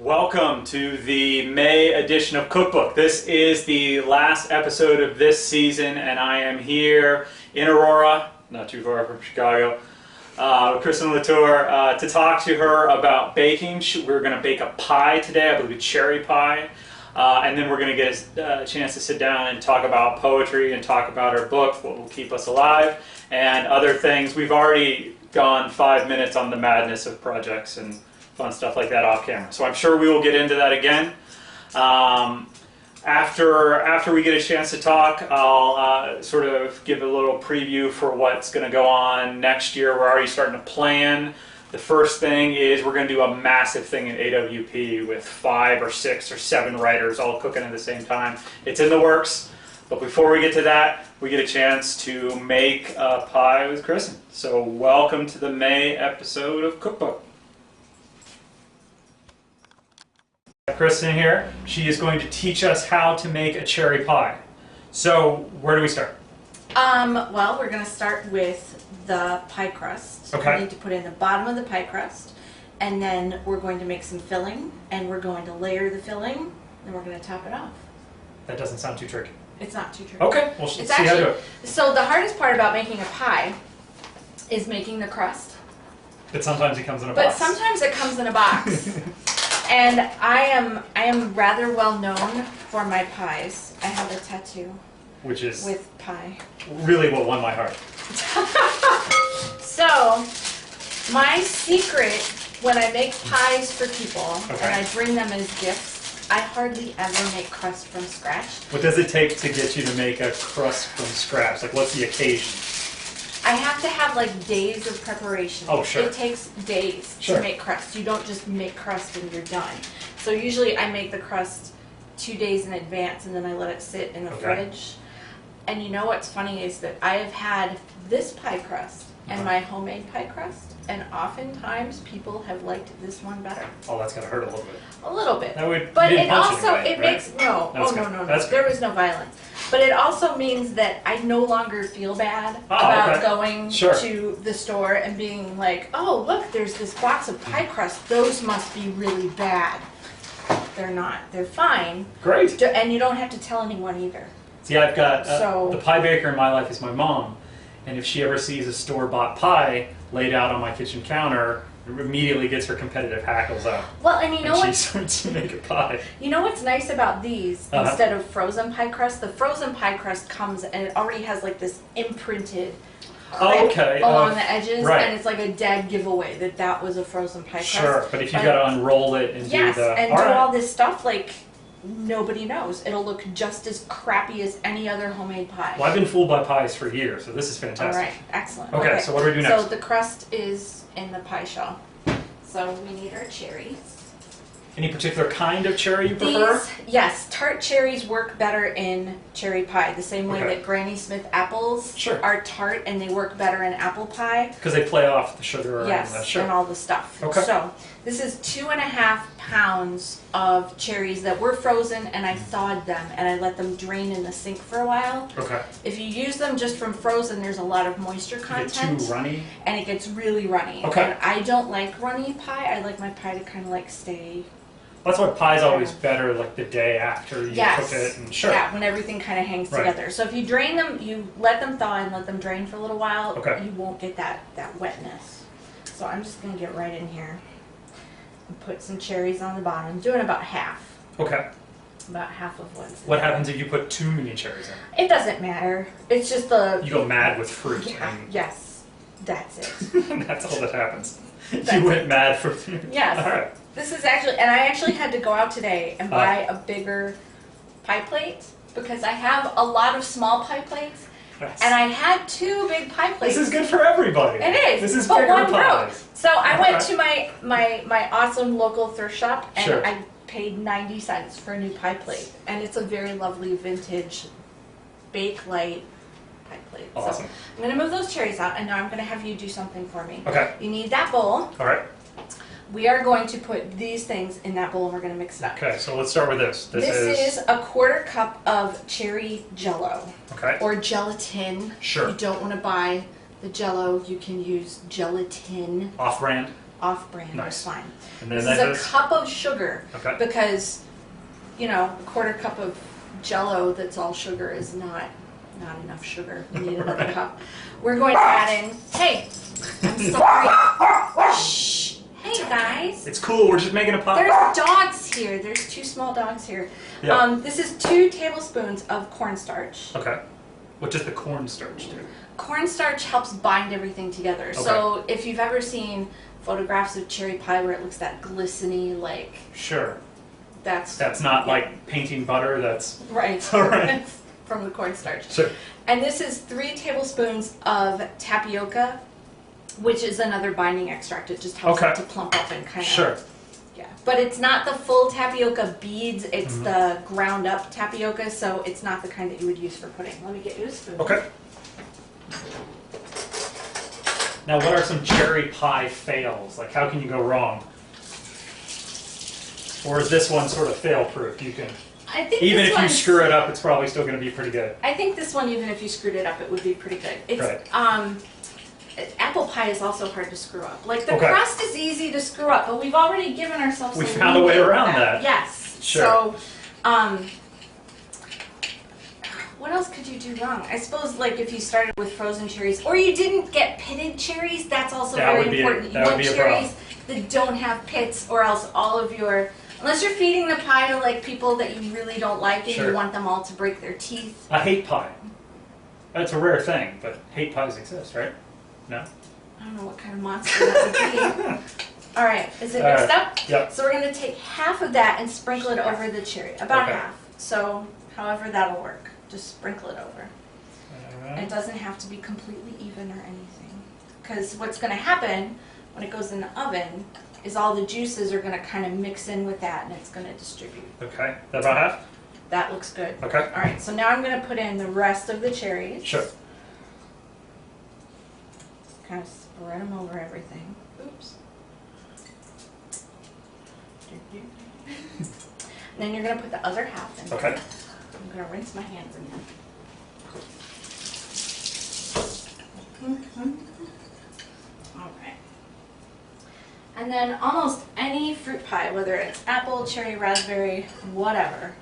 Welcome to the May edition of Cookbook. This is the last episode of this season, and I am here in Aurora, not too far from Chicago, with Kristin LaTour to talk to her about baking. We're going to bake a pie today, I believe a cherry pie, and then we're going to get a chance to sit down and talk about poetry and talk about her book, What Will Keep Us Alive, and other things. We've already gone 5 minutes on the madness of projects and fun stuff like that off camera. So I'm sure we will get into that again. After we get a chance to talk, I'll sort of give a little preview for what's going to go on next year. We're already starting to plan. The first thing is we're going to do a massive thing in AWP with 5 or 6 or 7 writers all cooking at the same time. It's in the works. But before we get to that, we get a chance to make a pie with Kristin. So welcome to the May episode of Cookbook. Kristin here. She is going to teach us how to make a cherry pie. So, where do we start? Well, we're going to start with the pie crust. Okay. We need to put in the bottom of the pie crust, and then we're going to make some filling, and we're going to layer the filling, and we're going to top it off. That doesn't sound too tricky. It's not too tricky. Okay, we'll see how to do it. So the hardest part about making a pie is making the crust. But sometimes it comes in a But box. sometimes it comes in a box. And I am rather well known for my pies. I have a tattoo. Which is with pie. Really what won my heart. So, my secret when I make pies for people, and I bring them as gifts, I hardly ever make crust from scratch. What does it take to get you to make a crust from scratch? Like, what's the occasion? I have to have like days of preparation. Oh, sure. It takes days to make crust. You don't just make crust and you're done. So usually I make the crust 2 days in advance and then I let it sit in the fridge. And you know what's funny is that I have had this pie crust and my homemade pie crust, and oftentimes people have liked this one better. Oh, that's gonna hurt a little bit. A little bit. That would, but it also anyway, it makes no. That's oh good. no. That's There good. was no violence. But it also means that I no longer feel bad about going to the store and being like, oh look, there's this box of pie crust. Those must be really bad. They're not. They're fine. Great. And you don't have to tell anyone either. See, I've got the pie baker in my life is my mom, and if she ever sees a store-bought pie laid out on my kitchen counter, it immediately gets her competitive hackles out. Well, and you know what? She starts to make a pie. You know what's nice about these instead of frozen pie crust? The frozen pie crust comes and it already has like this imprinted along the edges, and it's like a dead giveaway that that was a frozen pie crust. Sure, but if you got to unroll it and do the all this stuff, like nobody knows. It'll look just as crappy as any other homemade pie. Well, I've been fooled by pies for years, so this is fantastic. All right, excellent. Okay, so what do we do next? So the crust is in the pie shell. So we need our cherries. Any particular kind of cherry you prefer? Yes, tart cherries work better in cherry pie, the same way that Granny Smith apples are tart and they work better in apple pie. Because they play off the sugar and all the stuff. Okay. So this is 2.5 pounds of cherries that were frozen, and I thawed them and I let them drain in the sink for a while. Okay. If you use them just from frozen, there's a lot of moisture content. You get too runny? And it gets really runny. Okay. And I don't like runny pie. I like my pie to kind of like stay. That's why pie's always better, like the day after you cook it. And Yeah, when everything kind of hangs together. So if you drain them, you let them thaw and let them drain for a little while, you won't get that wetness. So I'm just going to get right in here and put some cherries on the bottom. I'm doing about half. Okay. About half of what's in What happens if you put too many cherries in? It doesn't matter. It's just the... You go mad with fruit. Yeah, yes. That's it. That's all that happens. You went mad for fruit. Yes. All right. This is actually, and I actually had to go out today and buy a bigger pie plate because I have a lot of small pie plates, and I had 2 big pie plates. This is good for everybody. It is. This is but bigger one pies. broke. So I went to my awesome local thrift shop, and I paid 90 cents for a new pie plate, and it's a very lovely vintage Bake Light pie plate. Awesome. So I'm going to move those cherries out, and now I'm going to have you do something for me. Okay. You need that bowl. All right. We are going to put these things in that bowl and we're going to mix it up. Okay, so let's start with this. This is a 1/4 cup of cherry jello. Okay. Or gelatin. Sure. If you don't want to buy the jello, you can use gelatin. Off-brand? off-brand. Nice. Is fine. And then this is a cup of sugar because, you know, a quarter cup of Jell-O that's all sugar is not enough sugar. You need another cup. We're going to add in. Hey, I'm sorry. Shh. Hey guys. It's cool. We're just making a pie. There's dogs here. There's 2 small dogs here. Yeah. This is 2 tablespoons of cornstarch. Okay. What does the cornstarch do? Cornstarch helps bind everything together. Okay. So if you've ever seen photographs of cherry pie where it looks that glistening, like... Sure. That's not like painting butter, that's... Right. All right. From the cornstarch. Sure. And this is 3 tablespoons of tapioca, which is another binding extract. It just helps it to plump up and kind of... Sure. Yeah. But it's not the full tapioca beads, it's the ground up tapioca, so it's not the kind that you would use for pudding. Let me get you a spoon. Okay. Now, what are some cherry pie fails? Like, how can you go wrong? Or is this one sort of fail-proof? You can, I think even if you screw it up, it's probably still going to be pretty good. I think this one, even if you screwed it up, it would be pretty good. It's, right. Apple pie is also hard to screw up. Like, the crust is easy to screw up, but we've already given ourselves We found a way around that. Yes. Sure. So, what else could you do wrong? I suppose, like, if you started with frozen cherries, or you didn't get pitted cherries, that's also very important. You want cherries that don't have pits, or else all of your... Unless you're feeding the pie to, like, people that you really don't like and you want them all to break their teeth. I hate pie. That's a rare thing, but hate pies exist, right? No? I don't know what kind of monster that would be. All right, is it mixed up? Yep. So we're going to take half of that and sprinkle it over the cherry. About half. So however that'll work. Just sprinkle it over. And it doesn't have to be completely even or anything. Because what's going to happen when it goes in the oven is all the juices are going to kind of mix in with that and it's going to distribute. Okay. That about half? That looks good. Okay. All right, so now I'm going to put in the rest of the cherries. Sure. Kind of spread them over everything. Oops. And then you're going to put the other half in. Okay. I'm going to rinse my hands again. All right. And then almost any fruit pie, whether it's apple, cherry, raspberry, whatever,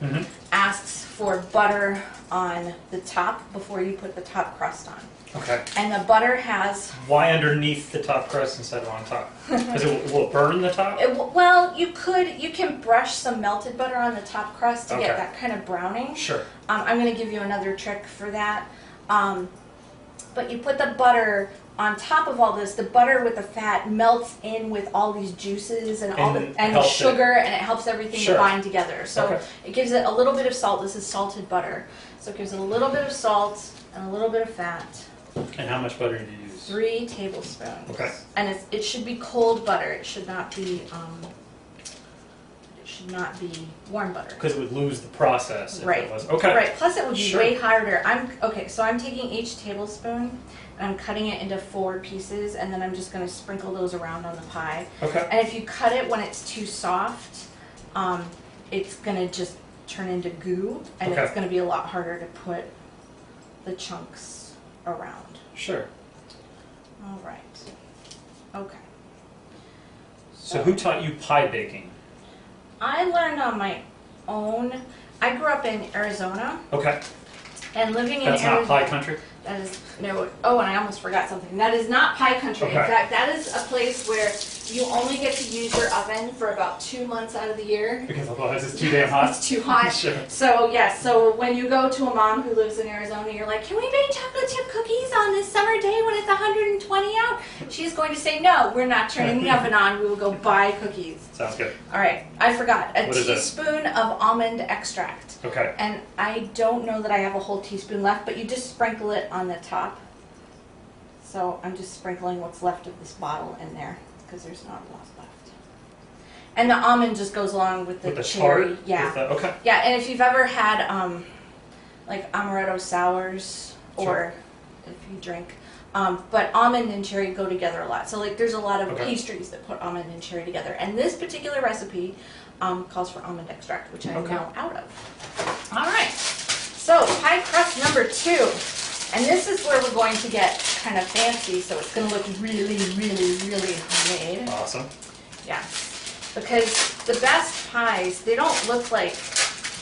asks for butter on the top before you put the top crust on. Okay. And the butter has... Why underneath the top crust instead of on top? Because will it burn the top? Well, you can brush some melted butter on the top crust to get that kind of browning. Sure. I'm going to give you another trick for that. But you put the butter on top of all this. The butter with the fat melts in with all these juices and all the sugar, and it helps everything to bind together. So it gives it a little bit of salt. This is salted butter. So it gives it a little bit of salt and a little bit of fat. And how much butter do you use? 3 tablespoons. Okay. And it should be cold butter. It should not be warm butter. Because it would lose the process if it was. Okay. Right. Plus it would be way harder. So I'm taking each tablespoon and I'm cutting it into 4 pieces, and then I'm just going to sprinkle those around on the pie. Okay. And if you cut it when it's too soft, it's going to just turn into goo, and it's going to be a lot harder to put the chunks around. Sure. All right. Okay. So who taught you pie baking? I learned on my own. I grew up in Arizona. Okay. And living in Arizona. That's not pie country? That is, no. Oh, and I almost forgot something. That is not pie country. Okay. In fact, that is a place where you only get to use your oven for about 2 months out of the year. Because otherwise it's too damn hot? It's too hot. Sure. So, yes, so when you go to a mom who lives in Arizona, you're like, can we bake chocolate chip cookies on this summer day when it's 120 out? She's going to say, no, we're not turning the oven on. We will go buy cookies. Sounds good. All right, I forgot. A What is teaspoon of almond extract. Okay. And I don't know that I have a whole teaspoon left, but you just sprinkle it on the top. So I'm just sprinkling what's left of this bottle in there because there's not a lot left. And the almond just goes along with the cherry. Tart? Yeah. Okay. Yeah, and if you've ever had like amaretto sours, or if you drink, but almond and cherry go together a lot. So like there's a lot of pastries that put almond and cherry together. And this particular recipe calls for almond extract, which I'm now out of. All right. So pie crust number 2. And this is where we're going to get kind of fancy, so it's going to look really, really, really homemade. Awesome. Yeah. Because the best pies, they don't look like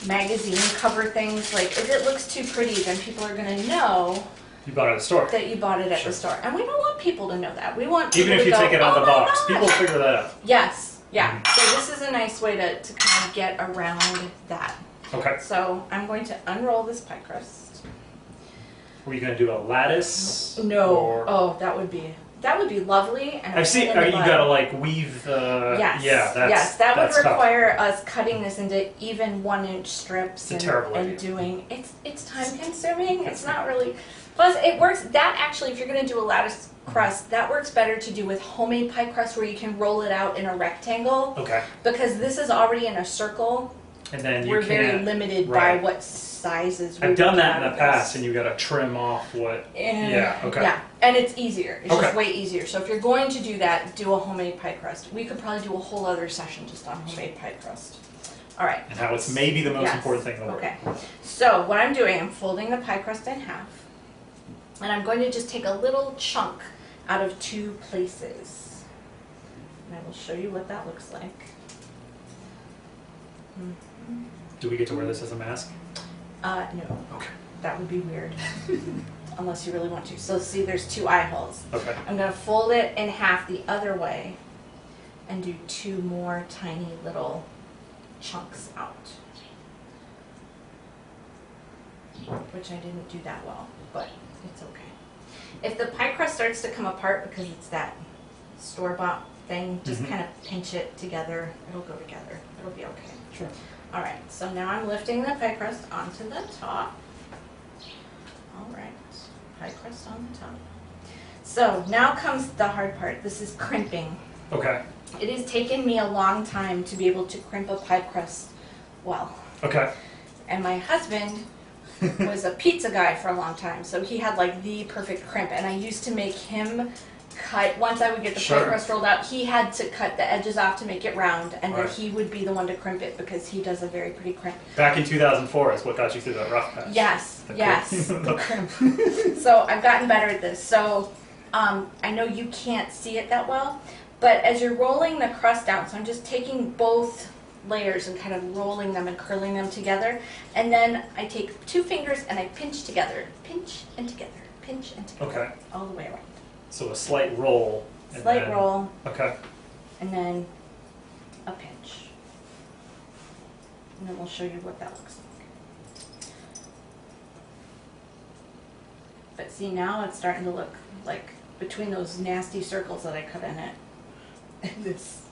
magazine cover things. Like, if it looks too pretty, then people are going to know you bought it at the store. That you bought it at the store. And we don't want people to know that. We want people even if you to go, take it out of the box, gosh. people figure that out. Yes. Yeah. So this is a nice way to kind of get around that. Okay. So I'm going to unroll this pie crust. Were you going to do a lattice? No. Or... Oh, that would be lovely. And I've seen. You got to like weave. Yes. Yeah. Yes. That would require tough. us cutting this into even 1-inch strips. It's a terrible idea. Doing it's time consuming. It's not really. Plus, it works. That actually, if you're going to do a lattice crust, that works better to do with homemade pie crust, where you can roll it out in a rectangle. Okay. Because this is already in a circle. And then we're very limited by what sizes. I've done that in the past, and you got to trim off what. Yeah. Okay. Yeah, and it's easier. It's just way easier. So if you're going to do that, do a homemade pie crust. We could probably do a whole other session just on homemade pie crust. All right. And how it's maybe the most important thing in the world. Okay. So what I'm doing, I'm folding the pie crust in half. And I'm going to just take a little chunk out of 2 places. And I will show you what that looks like. Do we get to wear this as a mask? No. Okay. That would be weird. Unless you really want to. So see, there's 2 eye holes. Okay. I'm going to fold it in half the other way and do 2 more tiny little chunks out. Which I didn't do that well, but it's okay. If the pie crust starts to come apart because it's that store-bought thing, just kind of pinch it together. It'll go together. It'll be okay. Sure. All right, so now I'm lifting the pie crust onto the top. All right, pie crust on the top. So now comes the hard part. This is crimping. Okay. It has taken me a long time to be able to crimp a pie crust well. Okay. And my husband was a pizza guy for a long time, so he had like the perfect crimp, and I used to make him cut, once I would get the pie crust rolled out, he had to cut the edges off to make it round, and then he would be the one to crimp it because he does a very pretty crimp. Back in 2004 is what got you through that rough patch. Yes, the crimp. So I've gotten better at this. So I know you can't see it that well, but as you're rolling the crust out, so I'm just taking both layers and kind of rolling them and curling them together, and then I take 2 fingers and I pinch together, pinch and together, pinch and together. Okay. All the way around. So a slight roll. Slight roll. Okay. And then a pinch. And then we'll show you what that looks like. But see, now it's starting to look like between those nasty circles that I cut in it. It's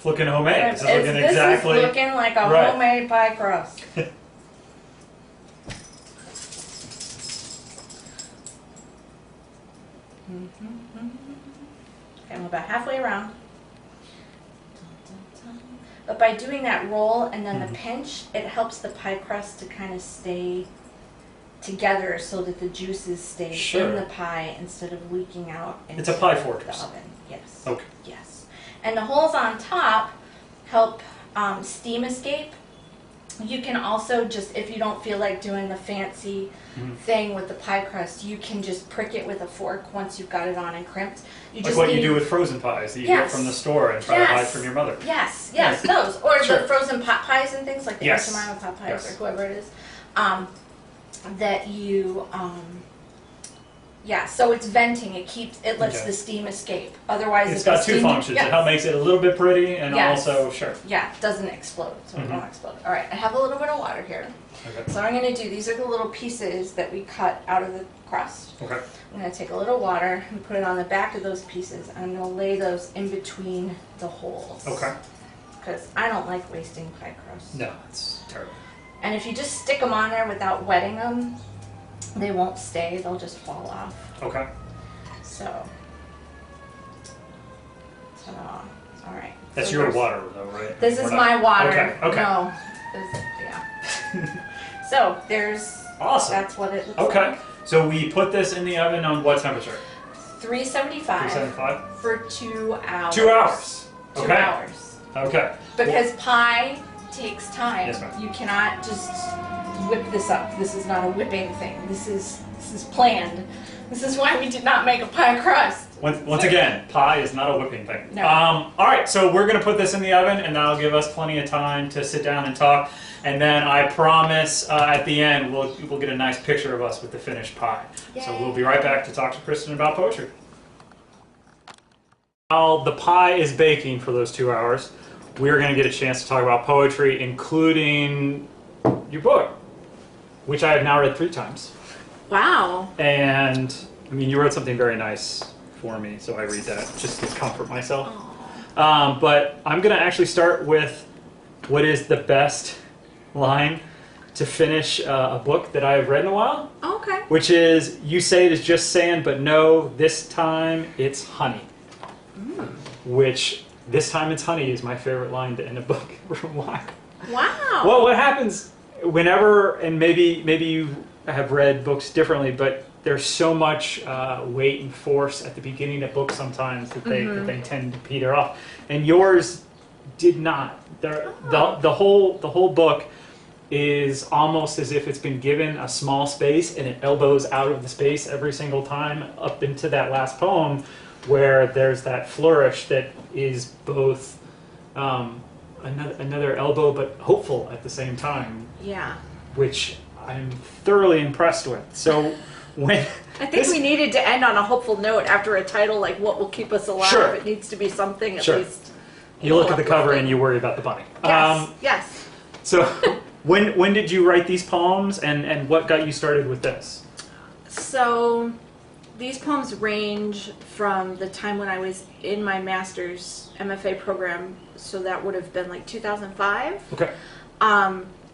looking homemade. This is looking this exactly. Is looking like a homemade pie crust. Okay, I'm about halfway around. But by doing that roll and then the pinch, it helps the pie crust to kind of stay together so that the juices stay in the pie instead of leaking out into it's a pie the fortress. oven. Yes. Okay. Yes. And the holes on top help steam escape. You can also just, if you don't feel like doing the fancy thing with the pie crust, you can just prick it with a fork once you've got it on and crimped. You like just what you do with frozen pies that you get from the store and try to hide from your mother. Yes, those. Or the frozen pot pies and things like the Aunt Jemima pot pies or whoever it is. That you, so it's venting. It lets the steam escape. Otherwise, it's got 2 functions. It makes it a little bit pretty and also, it doesn't explode, so it won't explode. All right, I have a little bit of water here. Okay. So what I'm going to do, these are the little pieces that we cut out of the crust. Okay. I'm going to take a little water and put it on the back of those pieces. I'm going to lay those in between the holes. Okay. Because I don't like wasting pie crust. No, it's terrible. And if you just stick them on there without wetting them, they won't stay. They'll just fall off. Okay. So, ta-da. All right. That's your water, though, right? This is my water. Okay. No. So, there's... Awesome. That's what it looks like. Okay. So we put this in the oven on what temperature? 375. 375? For 2 hours. 2 hours. Okay. 2 hours. Okay. Because pie takes time. Yes, ma'am. You cannot just whip this up. This is not a whipping thing. This is planned. This is why we did not make a pie crust. Once again, pie is not a whipping thing. No. All right, so we're going to put this in the oven, and that'll give us plenty of time to sit down and talk. And then I promise at the end we'll get a nice picture of us with the finished pie. Yay. So we'll be right back to talk to Kristin about poetry. While the pie is baking for those 2 hours, we're going to get a chance to talk about poetry, including your book, which I have now read 3 times. Wow. And, I mean, you wrote something very nice for me, so I read that just to comfort myself. But I'm going to actually start with what is the best line to finish a book that I've read in a while. Okay. Which is, you say it is just sand, but no, this time it's honey. Which, this time it's honey is my favorite line to end a book. Why? Wow. Well, what happens whenever, and maybe you have read books differently, but there's so much weight and force at the beginning of books sometimes that they tend to peter off. And yours did not. The whole book is almost as if it's been given a small space and it elbows out of the space every single time up into that last poem, where there's that flourish that is both another elbow but hopeful at the same time. Yeah. Which I'm thoroughly impressed with. So when I think we needed to end on a hopeful note after a title like "What Will Keep Us Alive." Sure. It needs to be something at Sure. least. You look at the cover and you worry about the bunny. Yes. Yes. So when did you write these poems, and what got you started with this? So these poems range from the time when I was in my master's MFA program, so that would have been like 2005. Okay.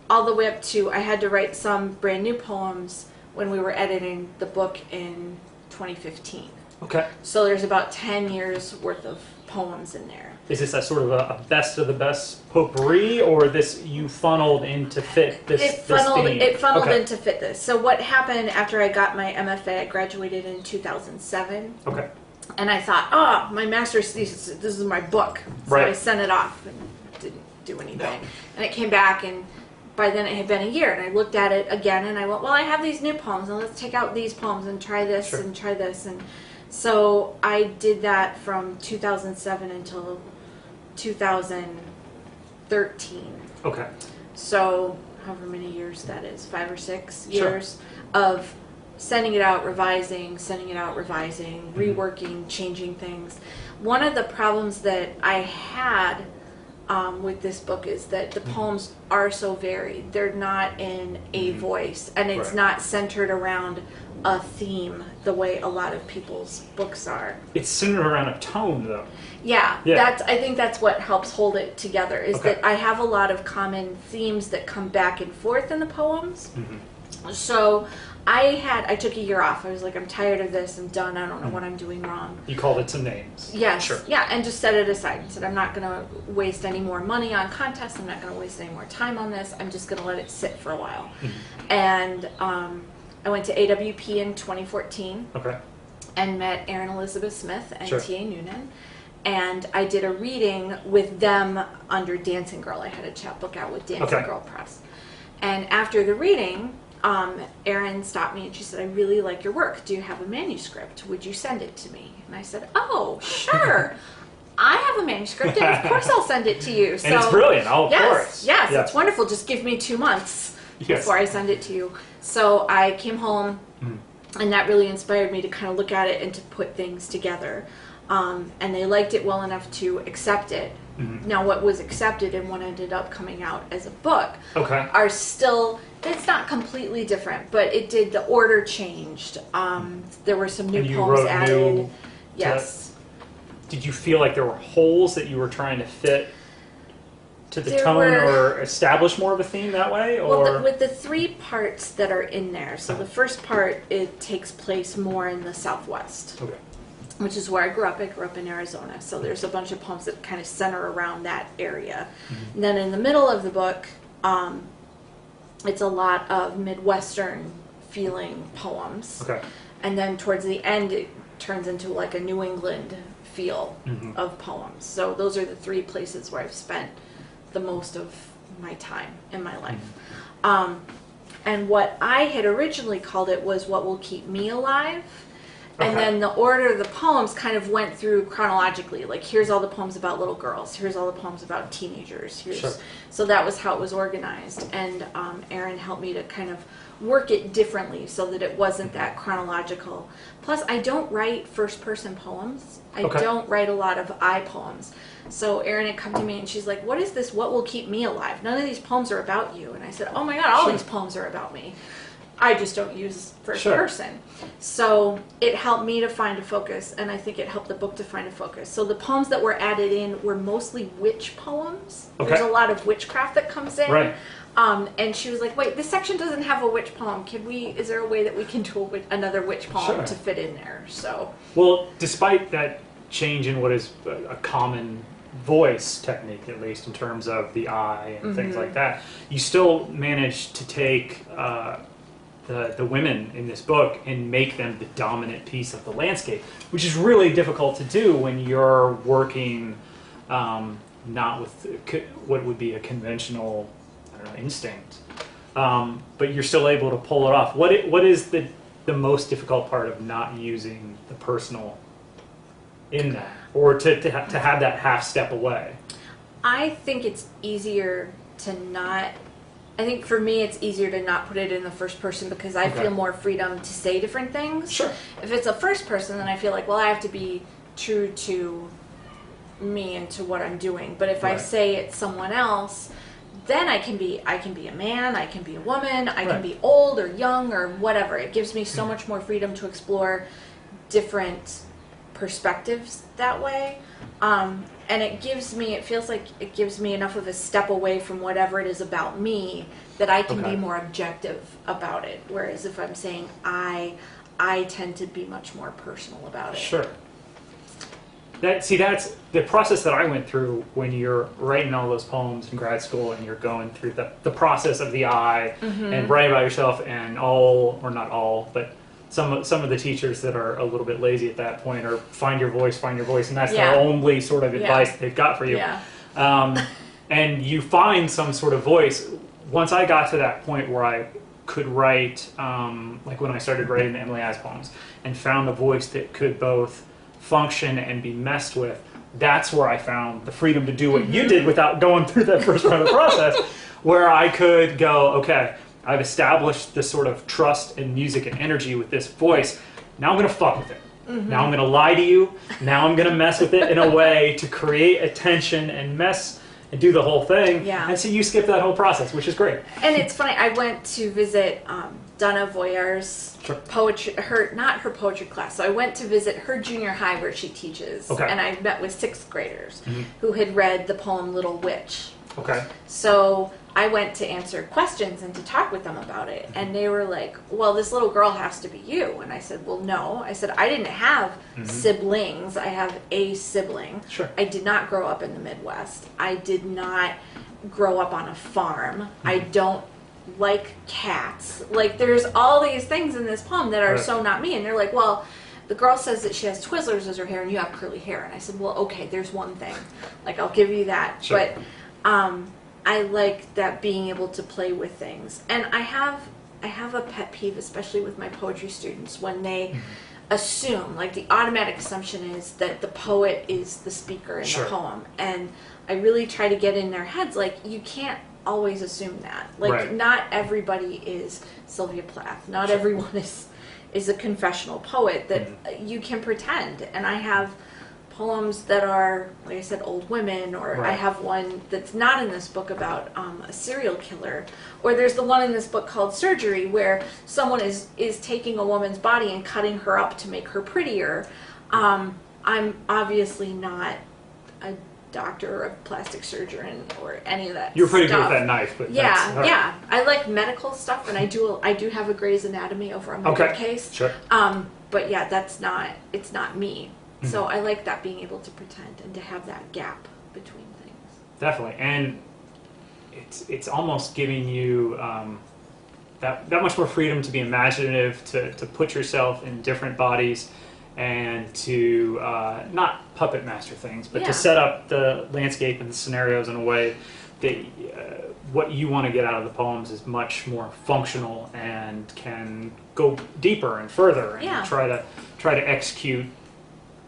All the way up to, I had to write some brand new poems when we were editing the book in 2015. Okay. So there's about 10 years worth of poems in there. Is this a sort of a best of the best potpourri, or this you funneled in to fit this It funneled okay. in to fit this. So what happened after I got my MFA, I graduated in 2007. Okay. And I thought, my master's thesis, this is my book. So Right. I sent it off and didn't do anything. And it came back, and by then it had been a year. And I looked at it again, and I went, well, I have these new poems, and let's take out these poems and try this Sure. and try this. And so I did that from 2007 until 2013. Okay. So however many years that is, 5 or 6 Sure. years of sending it out, revising, reworking, changing things. One of the problems that I had with this book is that the poems are so varied. They're not in a voice, and it's Right. not centered around a theme the way a lot of people's books are. It's centered around a tone, though. Yeah. I think that's what helps hold it together, is Okay. that I have a lot of common themes that come back and forth in the poems. Mm-hmm. So I took a year off. I was like, I'm tired of this. I'm done. I don't know what I'm doing wrong. You called it some names. Yes. Sure. Yeah, and just set it aside and said, I'm not going to waste any more money on contests. I'm not going to waste any more time on this. I'm just going to let it sit for a while. Mm-hmm. And I went to AWP in 2014 Okay. and met Erin Elizabeth Smith and Sure. T.A. Noonan. And I did a reading with them under Dancing Girl. I had a chapbook out with Dancing Okay. Girl Press. And after the reading, Erin stopped me and she said, I really like your work. Do you have a manuscript? Would you send it to me? And I said, oh, sure. I have a manuscript, and of course I'll send it to you. So, And it's brilliant. Oh, of course. Yes, Yeah. it's wonderful. Just give me 2 months Yes. before I send it to you. So I came home, and that really inspired me to kind of look at it and to put things together. And they liked it well enough to accept it. Mm-hmm. Now, what was accepted and what ended up coming out as a book Okay. are still, it's not completely different, but it did, the order changed. There were some new And you poems wrote added. new Yes. Did you feel like there were holes that you were trying to fit to the There tone were- or establish more of a theme that way? Or Well, with the 3 parts that are in there, so the first part, it takes place more in the Southwest, Okay. which is where I grew up. I grew up in Arizona, so there's a bunch of poems that kind of center around that area. And then in the middle of the book, it's a lot of Midwestern feeling poems. Okay. And then towards the end, it turns into like a New England feel of poems. So those are the 3 places where I've spent the most of my time in my life. And what I had originally called it was What Will Keep Me Alive. And then the order of the poems kind of went through chronologically. Like, here's all the poems about little girls. Here's all the poems about teenagers. So that was how it was organized. And Erin helped me to kind of work it differently so that it wasn't that chronological. Plus, I don't write first-person poems. I don't write a lot of I poems. So Erin had come to me and she's like, what is this? What will keep me alive? None of these poems are about you. And I said, oh my God, all these poems are about me. I just don't use first person. So it helped me to find a focus, and I think it helped the book to find a focus. So the poems that were added in were mostly witch poems. There's a lot of witchcraft that comes in. Right. And she was like, wait, this section doesn't have a witch poem. Is there a way that we can do another witch poem to fit in there? So. Well, despite that change in what is a common voice technique, at least in terms of the I and things like that, you still managed to take the women in this book and make them the dominant piece of the landscape, which is really difficult to do when you're working not with what would be a conventional, I don't know, instinct, but you're still able to pull it off. What is the most difficult part of not using the personal in that, or to have that half step away? I think it's easier to not. I think for me, it's easier to not put it in the first person because I feel more freedom to say different things. Sure. If it's a first person, then I feel like, well, I have to be true to me and to what I'm doing. But if I say it's someone else, then I can be a man, I can be a woman, I can be old or young or whatever. It gives me so much more freedom to explore different perspectives that way. And it feels like it gives me enough of a step away from whatever it is about me that I can be more objective about it. Whereas if I'm saying I tend to be much more personal about it. Sure. That's the process that I went through when you're writing all those poems in grad school and you're going through the process of the I and writing about yourself, and not all, but some of the teachers that are a little bit lazy at that point are find your voice, and that's the only sort of advice they've got for you. Yeah. And you find some sort of voice. Once I got to that point where I could write, like when I started writing the Emily As poems, and found a voice that could both function and be messed with, that's where I found the freedom to do what you did without going through that first part of the process, where I could go, okay, I've established this sort of trust and music and energy with this voice. Now I'm going to fuck with it. Now I'm going to lie to you. Now I'm going to mess with it in a way to create attention and mess and do the whole thing. Yeah. And so you skip that whole process, which is great. And it's funny, I went to visit Donna Voyar's poetry, not her poetry class. So I went to visit her junior high where she teaches. And I met with 6th graders who had read the poem Little Witch. So I went to answer questions and to talk with them about it. And they were like, well, this little girl has to be you. And I said, well, no. I said, I didn't have siblings. I have a sibling. I did not grow up in the Midwest. I did not grow up on a farm. I don't like cats. Like, there's all these things in this poem that are so not me. And they're like, well, the girl says that she has Twizzlers as her hair and you have curly hair. And I said, well, okay, there's one thing. Like, I'll give you that. But I like that being able to play with things. And I have a pet peeve, especially with my poetry students, when they assume, like, the automatic assumption is that the poet is the speaker in the poem. And I really try to get in their heads, like, you can't always assume that. Like, not everybody is Sylvia Plath. Not everyone is a confessional poet that you can pretend. And I have poems that are, like I said, old women, or I have one that's not in this book about a serial killer, or there's the one in this book called Surgery where someone is taking a woman's body and cutting her up to make her prettier. I'm obviously not a doctor or a plastic surgeon or any of that. You're pretty good with that knife, but yeah. I like medical stuff, and I do have a Grey's Anatomy over on my bookcase. But yeah, it's not me. So I like that, being able to pretend and to have that gap between things. Definitely, and it's almost giving you that much more freedom to be imaginative, to put yourself in different bodies, and to not puppet master things, but to set up the landscape and the scenarios in a way what you want to get out of the poems is much more functional and can go deeper and further and try to execute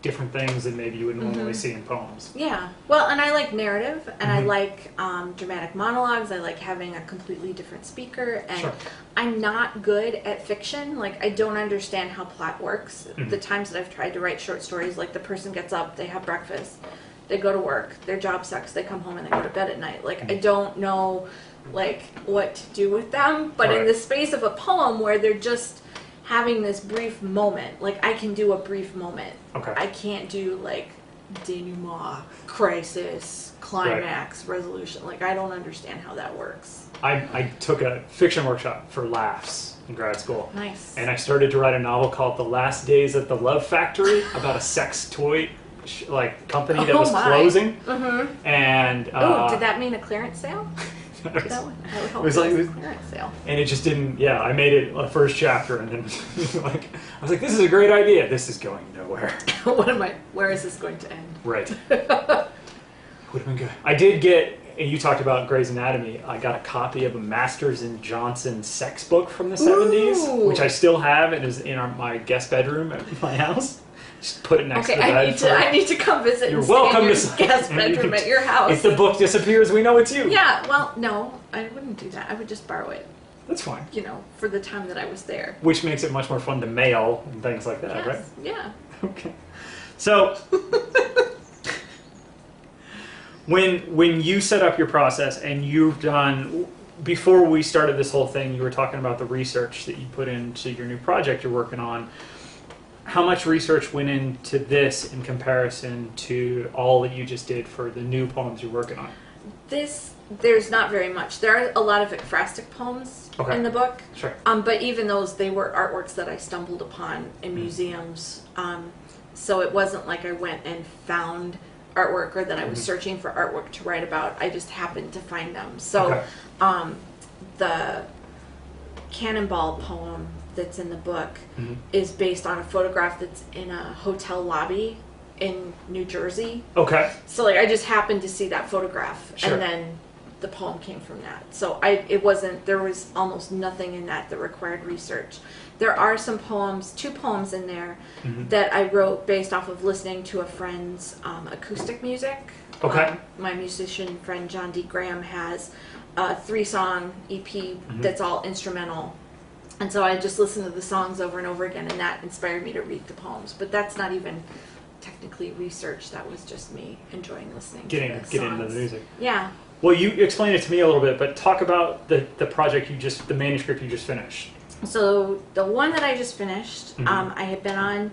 different things that maybe you would normally see in poems. Yeah. Well, and I like narrative, and I like dramatic monologues. I like having a completely different speaker, and I'm not good at fiction. Like, I don't understand how plot works. The times that I've tried to write short stories, like the person gets up, they have breakfast, they go to work, their job sucks, they come home and they go to bed at night. Like, I don't know, like, what to do with them. But in the space of a poem where they're just having this brief moment, like, I can do a brief moment. I can't do, like, denouement, crisis, climax, resolution. Like, I don't understand how that works. I took a fiction workshop for laughs in grad school. Nice. And I started to write a novel called The Last Days at the Love Factory about a sex toy company that was closing. And did that mean a clearance sale? It was like a clearance sale. And it just didn't. Yeah, I made it a first chapter, and then I was like, "This is a great idea. This is going nowhere." Where is this going to end? Right. Would have been good. I did get. And you talked about Grey's Anatomy. I got a copy of a Masters and Johnson sex book from the 70s, which I still have. It is in my guest bedroom at my house. Just put it next to the bed. I need to come visit. You're welcome to guest bedroom at your house. If the book disappears, we know it's you. Yeah. Well, no, I wouldn't do that. I would just borrow it. That's fine. You know, for the time that I was there. Which makes it much more fun to mail and things like that, right? Yeah. Okay. So, when you set up your process and you've done, before we started this whole thing, you were talking about the research that you put into your new project you're working on. How much research went into this in comparison to all that you just did for the new poems you're working on? There's not very much. There are a lot of ekphrastic poems in the book. Sure. But even those, they were artworks that I stumbled upon in museums. So it wasn't like I went and found artwork or that I was searching for artwork to write about. I just happened to find them. So the Cannonball poem that's in the book is based on a photograph that's in a hotel lobby in New Jersey. Okay. So like I just happened to see that photograph and then the poem came from that. So there was almost nothing in that required research. There are some poems, 2 poems in there that I wrote based off of listening to a friend's acoustic music. Okay. My musician friend John D. Graham has a 3-song EP that's all instrumental. And so I just listened to the songs over and over again, and that inspired me to read the poems. But that's not even technically research. That was just me enjoying listening to the songs. Getting into the music. Yeah. Well, you explained it to me a little bit, but talk about the project the manuscript you just finished. So the one that I just finished, I had been on.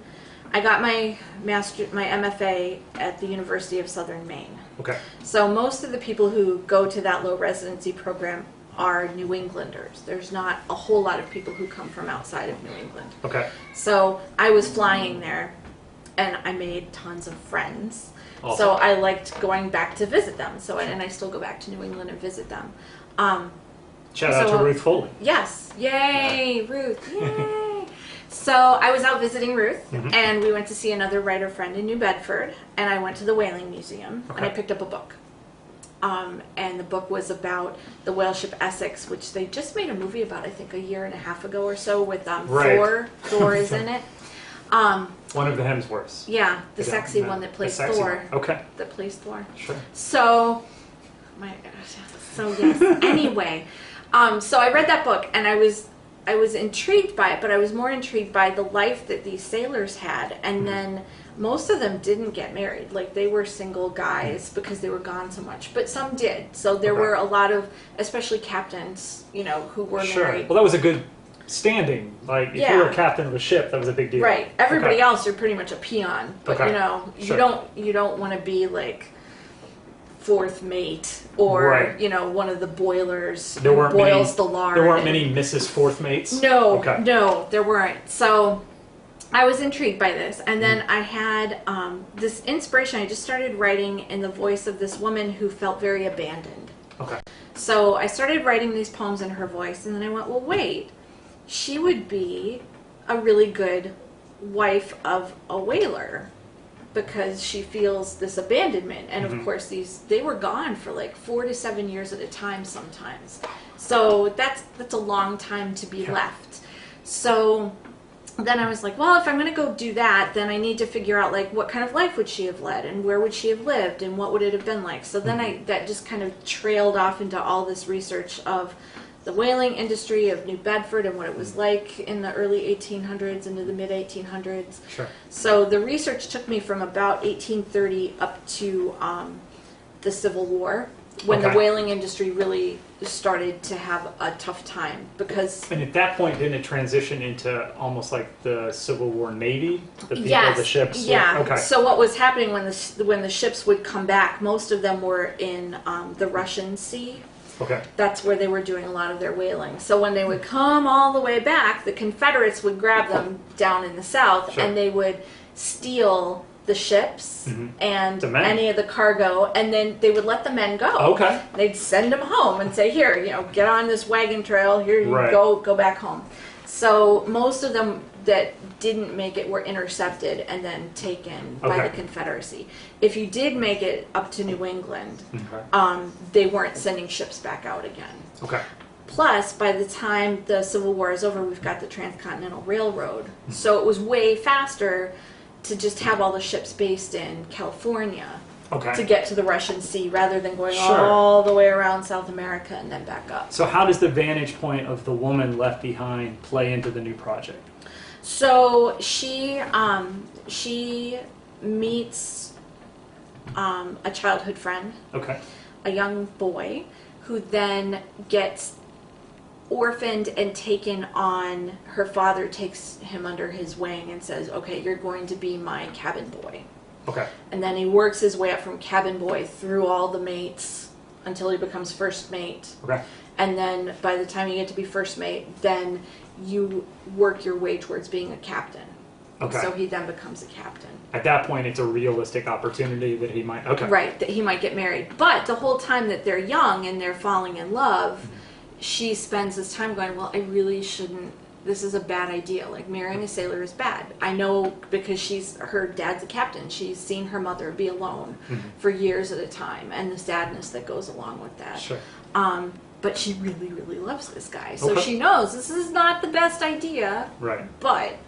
I got my MFA at the University of Southern Maine. Okay. So most of the people who go to that low residency program are New Englanders. There's not a whole lot of people who come from outside of New England. Okay. So I was flying there, and I made tons of friends. Awesome. So I liked going back to visit them. And I still go back to New England and visit them. Shout out to Ruth Foley. Yes. Yay, Ruth. Yay. So I was out visiting Ruth, and we went to see another writer friend in New Bedford, and I went to the Whaling Museum, and I picked up a book. And the book was about the whale ship Essex, which they just made a movie about, I think, a year and a half ago or so with Thor. Thor is in it. One of the Hemsworths. Yeah, the sexy one that plays Thor. Okay. That plays Thor. Sure. So, yes. Anyway, so I read that book, and I was intrigued by it, but I was more intrigued by the life that these sailors had, and then most of them didn't get married. Like, they were single guys because they were gone so much, but some did. So there were a lot of, especially captains, who were married. Well, that was a good standing. Like, if you were a captain of a ship, that was a big deal. Right. Everybody else, you're pretty much a peon. But you don't want to be like 4th mate or one of the boilers who boils the lard. There weren't many Mrs. 4th mates. No, there weren't. So I was intrigued by this, and then I had this inspiration. I just started writing in the voice of this woman who felt very abandoned. Okay. So I started writing these poems in her voice, and then I went, well, wait, she would be a really good wife of a whaler. because she feels this abandonment. And of course, they were gone for like 4 to 7 years at a time sometimes. So that's a long time to be left. So then I was like, well, if I'm going to go do that, then I need to figure out like what kind of life would she have led, and where would she have lived, and what would it have been like. So then that just kind of trailed off into all this research of the whaling industry of New Bedford and what it was like in the early 1800s into the mid 1800s. Sure. So the research took me from about 1830 up to the Civil War, when the whaling industry really started to have a tough time, because... And at that point, didn't it transition into almost like the Civil War Navy? The people, the ships? Yeah. Okay. So what was happening when the ships would come back, most of them were in the Russian Sea. Okay. That's where they were doing a lot of their whaling. So when they would come all the way back, the Confederates would grab them down in the South, and they would steal the ships and any of the cargo, and then they would let the men go. Okay. They'd send them home and say, here, get on this wagon trail, here you go back home. So most of them that didn't make it were intercepted and then taken by the Confederacy. If you did make it up to New England, they weren't sending ships back out again. Okay. Plus, by the time the Civil War is over, we've got the Transcontinental Railroad. So it was way faster to just have all the ships based in California to get to the Russian Sea, rather than going all the way around South America and then back up. So how does the vantage point of the woman left behind play into the new project? So she meets a childhood friend, a young boy, who then gets orphaned and taken on. Her father takes him under his wing and says, okay, you're going to be my cabin boy. Okay. And then he works his way up from cabin boy through all the mates until he becomes first mate. Okay. And then by the time you get to be first mate, then you work your way towards being a captain. Okay. So he then becomes a captain. At that point, it's a realistic opportunity that he might... Okay. Right, that he might get married. But the whole time that they're young and they're falling in love, she spends this time going, well, I really shouldn't, this is a bad idea. Like, marrying a sailor is bad. I know, because her dad's a captain. She's seen her mother be alone for years at a time, and the sadness that goes along with that. Sure. But she really, really loves this guy. So she knows this is not the best idea. Right. But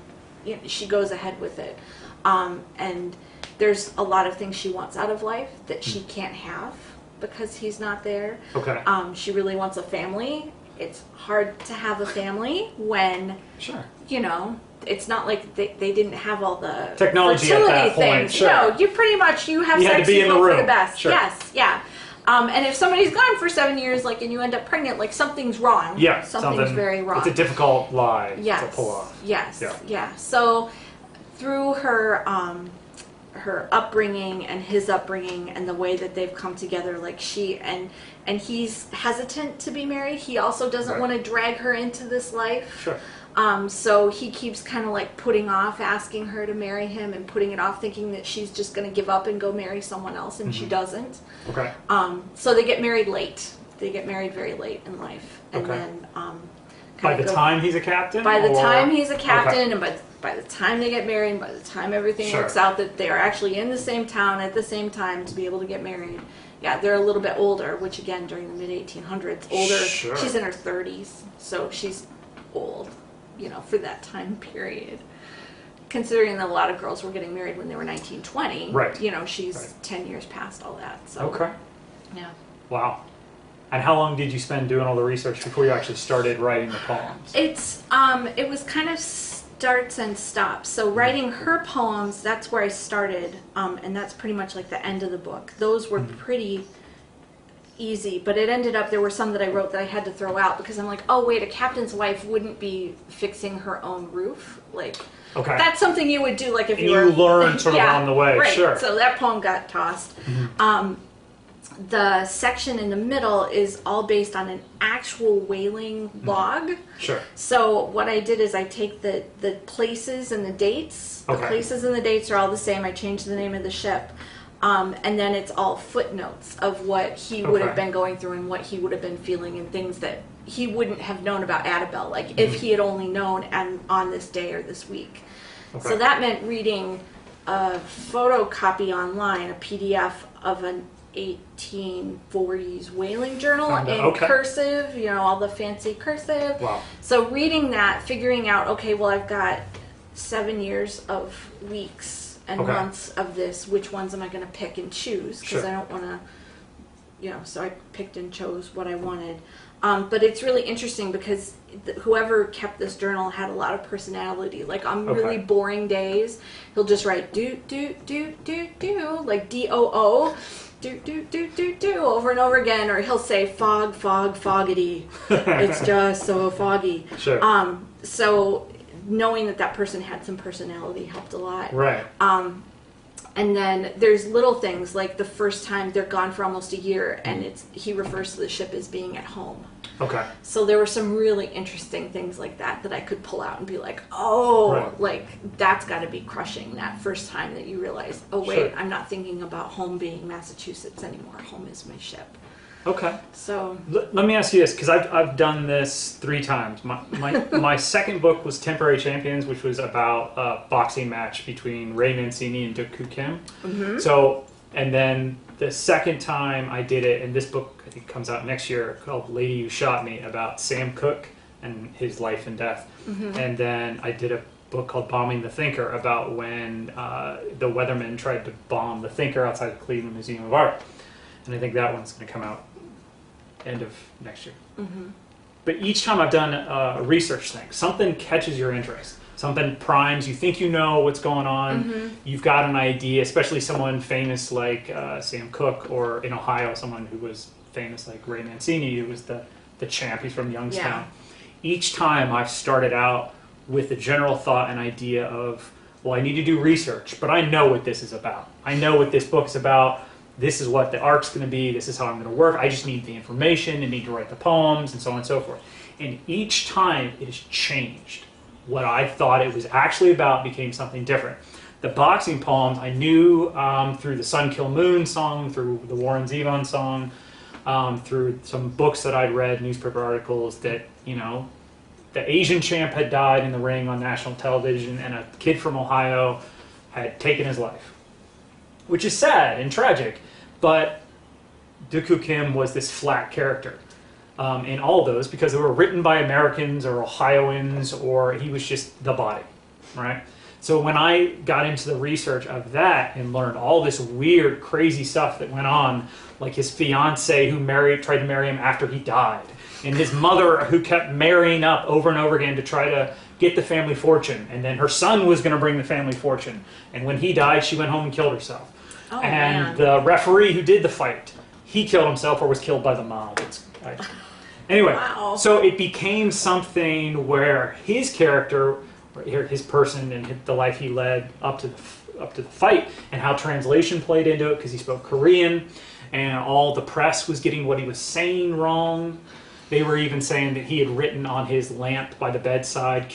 she goes ahead with it. And there's a lot of things she wants out of life that she can't have because he's not there. Okay. She really wants a family. It's hard to have a family when, it's not like they didn't have all the technology at that point. Things. No, you pretty much, you have sex, you hope for the best. Sure. Yes, yeah. And if somebody's gone for 7 years, and you end up pregnant, something's wrong. Yeah, something's very wrong. It's a difficult lie to pull off. Yes, yeah. So through her her upbringing and his upbringing and the way that they've come together, she and he's hesitant to be married. He also doesn't want to drag her into this life. Sure. So he keeps kind of putting off asking her to marry him and putting it off, thinking that she's just going to give up and go marry someone else, and she doesn't. Okay. So they get married late. They get married very late in life, and then by the time he's a captain. By the time he's a captain, and by the time they get married, and by the time everything works out that they are actually in the same town at the same time to be able to get married. Yeah, they're a little bit older, which again during the mid 1800s, older. Sure. She's in her 30s, so she's old. For that time period. Considering that a lot of girls were getting married when they were 19, 20. Right. She's 10 years past all that. So. Okay. Yeah. Wow. And how long did you spend doing all the research before you actually started writing the poems? It was kind of starts and stops. So writing her poems, that's where I started, and that's pretty much the end of the book. Those were pretty easy, but it ended up there were some that I wrote that I had to throw out because I'm like, oh wait, a captain's wife wouldn't be fixing her own roof. That's something you would do if you learn sort of on the way. Right. Sure. So that poem got tossed. The section in the middle is all based on an actual whaling log. Sure. So what I did is I take the places and the dates. The places and the dates are all the same. I changed the name of the ship. And then it's all footnotes of what he would have been going through and what he would have been feeling and things that he wouldn't have known about Adabel, if he had only known on this day or this week. So that meant reading a photocopy online, a PDF of an 1840s whaling journal in cursive, you know, all the fancy cursive. Wow. So reading that, figuring out, okay, well, I've got 7 years of weeks and months of this. Which ones am I going to pick and choose? Because I don't want to, you know, so I picked and chose what I wanted. But it's really interesting because whoever kept this journal had a lot of personality. Like on really boring days, he'll just write do, like DOO, do over and over again. Or he'll say fog, foggity. It's just so foggy. Sure. So knowing that person had some personality helped a lot. Right. And then there's little things like the first time they're gone for almost a year, and he refers to the ship as being at home. Okay. So there were some really interesting things like that I could pull out and be like, oh, like that's got to be crushing that first time that you realize, oh wait, I'm not thinking about home being Massachusetts anymore. Home is my ship. Okay. So let me ask you this, because I've done this 3 times. My second book was Temporary Champions, which was about a boxing match between Ray Mancini and Duk Kim. Mm-hmm. So, and then the second time I did it, and this book I think comes out next year, called Lady Who Shot Me, about Sam Cooke and his life and death. Mm-hmm. And then I did a book called Bombing the Thinker, about when the weathermen tried to bomb the Thinker outside the Cleveland Museum of Art. And I think that one's going to come out end of next year. Mm-hmm. But each time I've done a research thing, something catches your interest. Something primes, you think you know what's going on, mm-hmm. You've got an idea, especially someone famous like Sam Cooke, or in Ohio, someone who was famous like Ray Mancini, who was the champ, he's from Youngstown. Yeah. Each time I've started out with a general thought and idea of, well, I need to do research, but I know what this is about. I know what this book's about. This is what the arc's going to be, this is how I'm going to work, I just need the information, and need to write the poems, and so on and so forth. And each time it has changed. What I thought it was actually about became something different. The boxing poems I knew through the Sun Kill Moon song, through the Warren Zevon song, through some books that I'd read, newspaper articles, that, you know, the Asian champ had died in the ring on national television, and a kid from Ohio had taken his life. Which is sad and tragic, but Duk Kim was this flat character in all of those, because they were written by Americans or Ohioans, or he was just the body, right? So when I got into the research of that and learned all this weird, crazy stuff that went on, like his fiance who tried to marry him after he died, and his mother who kept marrying up over and over again to try to get the family fortune, and then her son was going to bring the family fortune, and when he died, she went home and killed herself. Oh, and man. The referee who did the fight, he killed himself or was killed by the mob. Anyway, wow. So it became something where his character, his person, and the life he led up to the fight, and how translation played into it, because he spoke Korean, and all the press was getting what he was saying wrong. They were even saying that he had written on his lamp by the bedside,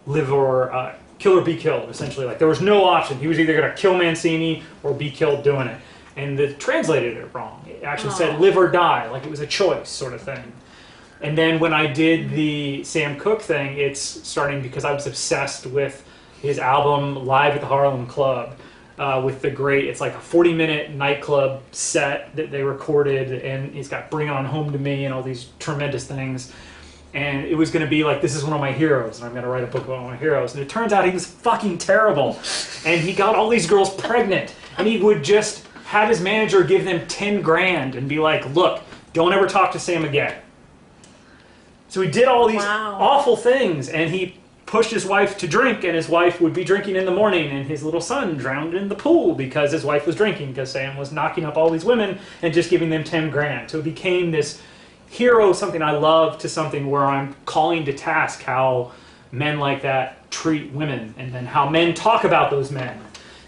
live or kill or be killed, essentially. Like, there was no option. He was either going to kill Mancini or be killed doing it. And they translated it wrong. It actually said live or die, like it was a choice sort of thing. And then when I did the Sam Cooke thing, it's starting because I was obsessed with his album Live at the Harlem Club, with the great, it's like a 40-minute nightclub set that they recorded, and he's got Bring It On Home to Me and all these tremendous things. And it was going to be like, this is one of my heroes, and I'm going to write a book about one of my heroes. And it turns out he was fucking terrible. And he got all these girls pregnant. And he would just have his manager give them 10 grand and be like, look, don't ever talk to Sam again. So he did all these awful things, and he pushed his wife to drink, and his wife would be drinking in the morning, and his little son drowned in the pool because his wife was drinking, because Sam was knocking up all these women and just giving them 10 grand. So it became this hero, something I love, to something where I'm calling to task how men like that treat women, and then how men talk about those men,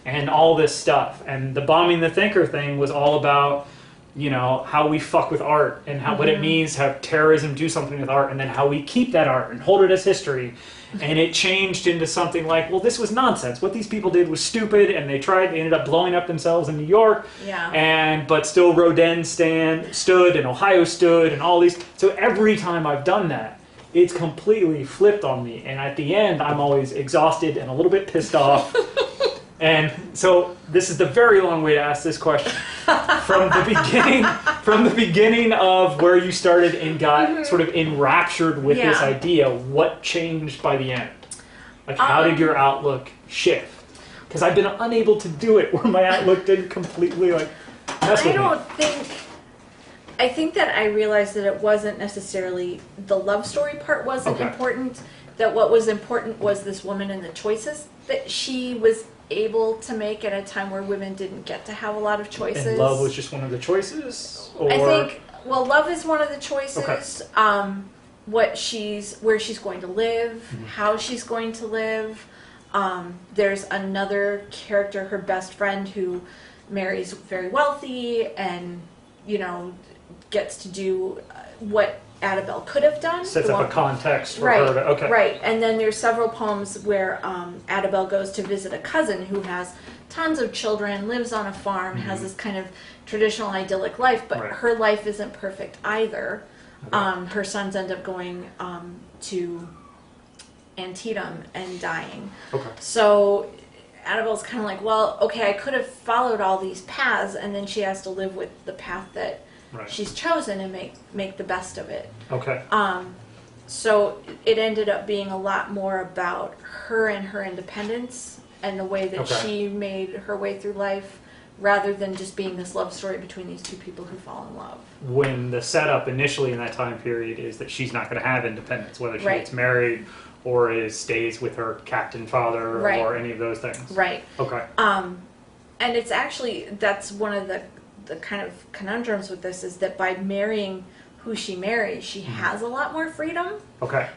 and all this stuff. And the Bombing the Thinker thing was all about, you know, how we fuck with art, and how what it means to have terrorism do something with art, and then how we keep that art and hold it as history. And it changed into something like, well, this was nonsense. What these people did was stupid, and they ended up blowing up themselves in New York. Yeah. But still Rodin stood, and Ohio stood, and all these. So every time I've done that, it's completely flipped on me. And at the end, I'm always exhausted and a little bit pissed off. And so this is the very long way to ask this question. From the beginning of where you started and got sort of enraptured with this idea, what changed by the end? Like, how did your outlook shift? Because I've been unable to do it where my outlook didn't completely mess with me. I think that I realized that it wasn't necessarily the love story part wasn't important. That what was important was this woman and the choices that she was able to make at a time where women didn't get to have a lot of choices. And love was just one of the choices? Or? I think, love is one of the choices. Where she's going to live, how she's going to live. There's another character, her best friend, who marries very wealthy and, gets to do what Annabelle could have done. Sets up a context for her to, Right, and then there's several poems where Annabelle goes to visit a cousin who has tons of children, lives on a farm, has this kind of traditional idyllic life, but her life isn't perfect either. Her sons end up going to Antietam and dying. So Annabelle's kind of like, well, okay, I could have followed all these paths, and then she has to live with the path that she's chosen and make the best of it. So it ended up being a lot more about her and her independence and the way that she made her way through life, rather than just being this love story between these two people who fall in love. When the setup initially in that time period is that she's not going to have independence, whether she gets married or stays with her captain father or any of those things. And it's actually, that's one of the kind of conundrums with this, is that by marrying who she marries, she has a lot more freedom.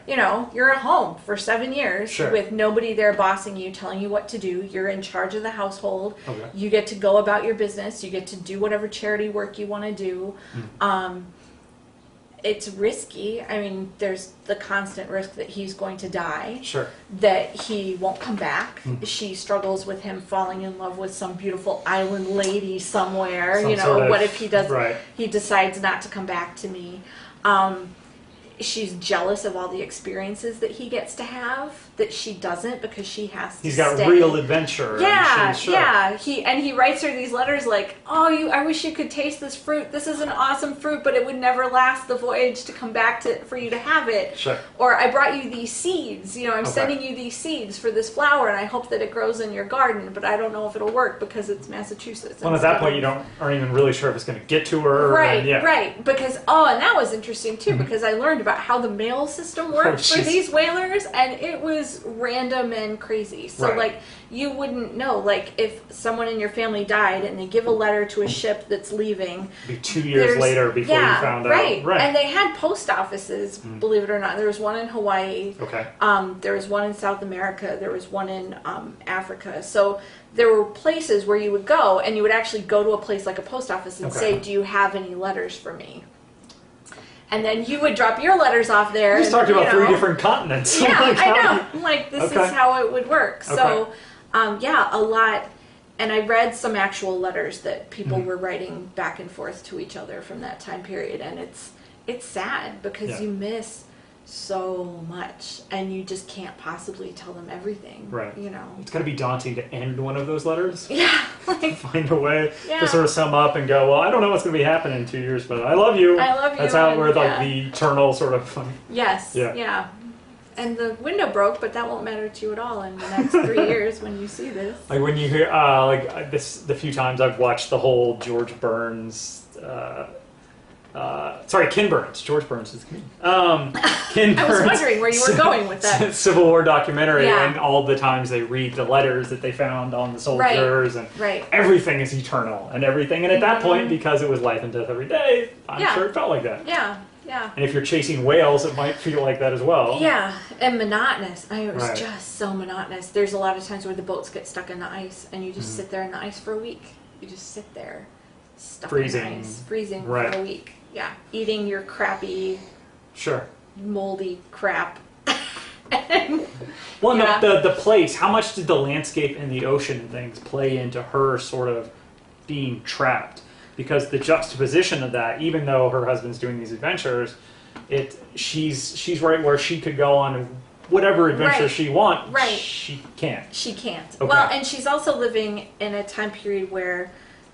You're at home for 7 years with nobody there bossing you, telling you what to do. You're in charge of the household. You get to go about your business. You get to do whatever charity work you want to do. It's risky. I mean, there's the constant risk that he's going to die. That he won't come back. She struggles with him falling in love with some beautiful island lady somewhere. What if he does? He decides not to come back to me. She's jealous of all the experiences that he gets to have that she doesn't, because she has to He's got real adventure. He writes her these letters like, I wish you could taste this fruit. This is an awesome fruit, but it would never last the voyage to come back for you to have it. Or I brought you these seeds. I'm sending you these seeds for this flower, and I hope that it grows in your garden, but I don't know if it'll work because it's Massachusetts. Well, at that point, you aren't even really sure if it's going to get to her. Because, and that was interesting too, because I learned about how the mail system worked for these whalers, and it was random and crazy. So you wouldn't know, if someone in your family died and they give a letter to a ship that's leaving, it'd be 2 years later before you found out. And they had post offices, believe it or not. There was one in Hawaii. There was one in South America. There was one in Africa. So there were places where you would go, and you would actually go to a place like a post office and say, do you have any letters for me? And then you would drop your letters off there. You just talked about 3 different continents. I know. This is how it would work. So, a lot. And I read some actual letters that people were writing back and forth to each other from that time period. And it's sad because you miss so much, and you just can't possibly tell them everything. It's got to be daunting to end one of those letters. Find a way to sort of sum up and go, well, I don't know what's going to be happening in 2 years, but I love you. That's how we're the eternal sort of. And the window broke, but that won't matter to you at all in the next 3 years when you see this. Like when you hear the few times I've watched the whole George Burns. Ken Burns. George Burns is Ken Burns. I was wondering where you were going with that. Civil War documentary, and all the times they read the letters that they found on the soldiers, and everything is eternal and everything. And at that point, because it was life and death every day, I'm sure it felt like that. And if you're chasing whales, it might feel like that as well. And monotonous. It was just so monotonous. There's a lot of times where the boats get stuck in the ice, and you just sit there in the ice for a week. You just sit there, stuck in the ice, freezing for a week. Eating your crappy, moldy crap. The place, how much did the landscape and the ocean and things play into her sort of being trapped? Because the juxtaposition of that, even though her husband's doing these adventures, she's right where she could go on whatever adventure Right. she wants, Right. she can't. She can't. Okay. Well, and she's also living in a time period where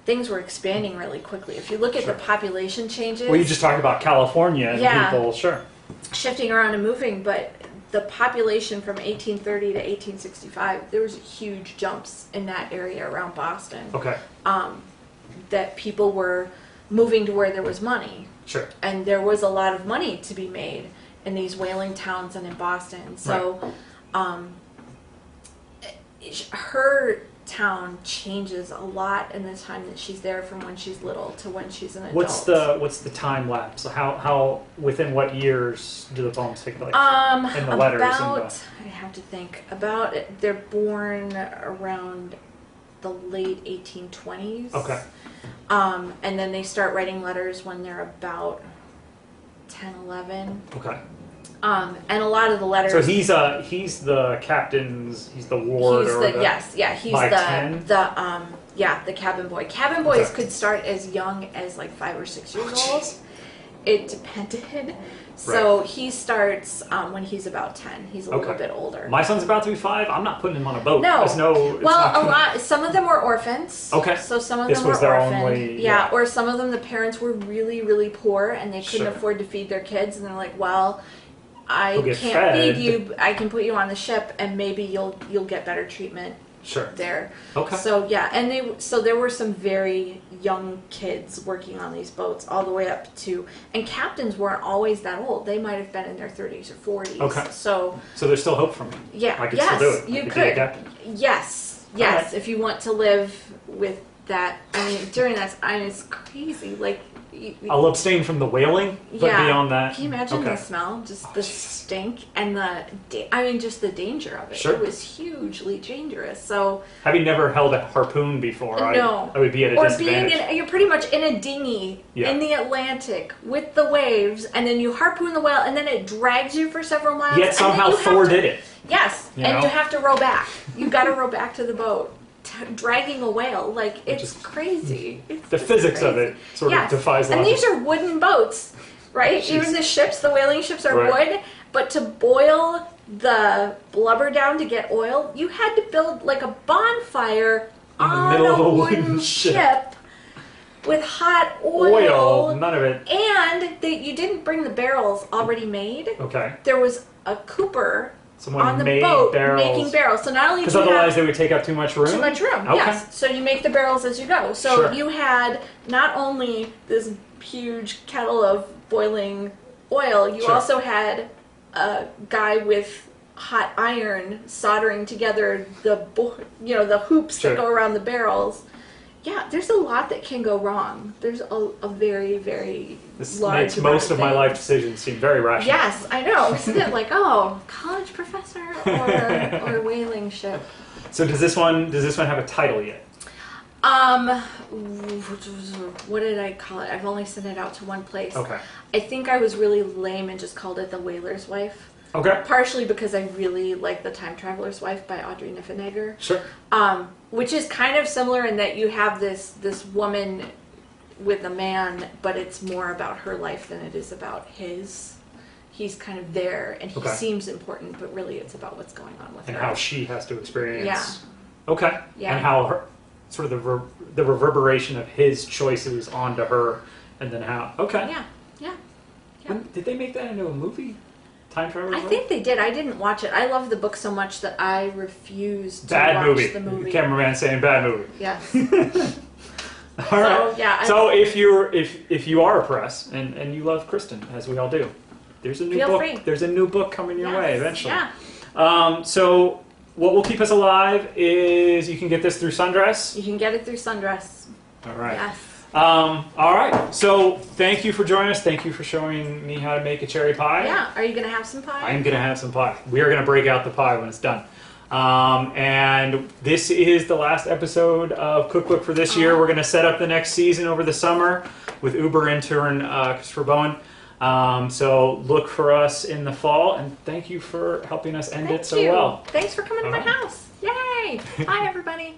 things were expanding really quickly. If you look at Sure. the population changes, Well, you just talked about California and Yeah. people, sure. shifting around and moving, but the population from 1830 to 1865, there was huge jumps in that area around Boston. Okay, That people were moving to where there was money. sure. And there was a lot of money to be made in these whaling towns and in Boston. So her town changes a lot in the time that she's there from when she's little to when she's an adult. What's the time lapse? How within what years do the poems take place? And the letters I have to think about it. They're born around the late 1820s. Okay. And then they start writing letters when they're about 10, 11. Okay. And a lot of the letters. So he's the captain's. He's the ward. He's or the yes, yeah. He's by the 10? the cabin boy. Cabin boys Okay. could start as young as like 5 or 6 years Oh, old. jeez. It depended. So he starts when he's about 10. He's a little Okay. bit older. My son's about to be 5. I'm not putting him on a boat. No. There's no. Well, a lot. Some of them were orphans. Okay. So some of This them was were their orphaned. only- yeah. yeah. Or some of them, the parents were really, really poor and they couldn't Sure. afford to feed their kids, and they're like, "Well, I He'll get can't fed. feed you. I can put you on the ship, and maybe you'll get better treatment Sure. there." Okay. So yeah, and there were some very young kids working on these boats all the way up to, and captains weren't always that old. They might have been in their 30s or 40s. Okay. So So there's still hope for me. yeah, I could yes, still do it. I you could be a could. captain. Yes, Alright. if you want to live with that. I mean, during that time, it's crazy. Like, I'll abstain from the whaling, but yeah. beyond that. Can you imagine okay. the smell? Just the Jesus. stink and just the danger of it. Sure. It was hugely dangerous. So Having never held a harpoon before, no, I would be at a or disadvantage. you're pretty much in a dinghy Yeah. in the Atlantic with the waves, and then you harpoon the whale, and then it drags you for several miles. Yet and somehow then you have Thor to- did it. Yes, You and know? you have to row back. You got to row back to the boat, dragging a whale. Like, it's is- crazy. It's The just physics of crazy. it sort Yes. of defies And logic. these are wooden boats, right? Jeez. Even the ships, the whaling ships are Right. wood. But to boil the blubber down to get oil, you had to build like a bonfire In the on middle of a a wooden wooden ship. ship with hot Oil, none of it. And you didn't bring the barrels already made. Okay. There was a cooper Someone on the made boat barrels. making barrels. So not only do Because you otherwise have they would take up too much room? too much room, Okay. yes. So you make the barrels as you go. So Sure. you had not only this huge kettle of boiling oil, you Sure. also had a guy with hot iron soldering together the hoops Sure. that go around the barrels. Yeah, there's a lot that can go wrong. There's a very, very This large makes amount most of my things. life decisions seem very rational. Yes, I know. Isn't it like, college professor or whaling ship? So does this one have a title yet? What did I call it? I've only sent it out to one place. Okay. I think I was really lame and just called it The Whaler's Wife. Okay. Partially because I really like The Time Traveler's Wife by Audrey Niffenegger. Sure. Which is kind of similar in that you have this woman with a man, but it's more about her life than it is about his. He's kind of there, and he Okay. seems important, but really it's about what's going on with And her. how she has to experience. Yeah. Okay. Yeah. And how her, sort of the reverberation of his choices onto her, and then how. Okay. Yeah, yeah. Did they make that into a movie? Time Traveler's I Wife? think they did. I didn't watch it. I love the book so much that I refused to Bad watch movie. the movie. Cameraman saying bad movie. Yes. All right. yeah, So if you are a press and you love Kristin, as we all do, there's a new Feel book. free. There's a new book coming your Yes, way eventually. Yeah. So what will keep us alive is you can get this through Sundress. You can get it through Sundress. All right. Yes. All right. So thank you for joining us. Thank you for showing me how to make a cherry pie. Yeah. Are you going to have some pie? I am going to have some pie. We are going to break out the pie when it's done. And this is the last episode of Cookbook for this year. We're going to set up the next season over the summer with Uber intern Christopher Bowen. So look for us in the fall, and thank you for helping us end it so well. Thanks for coming to my All right. house. Yay! Bye, everybody.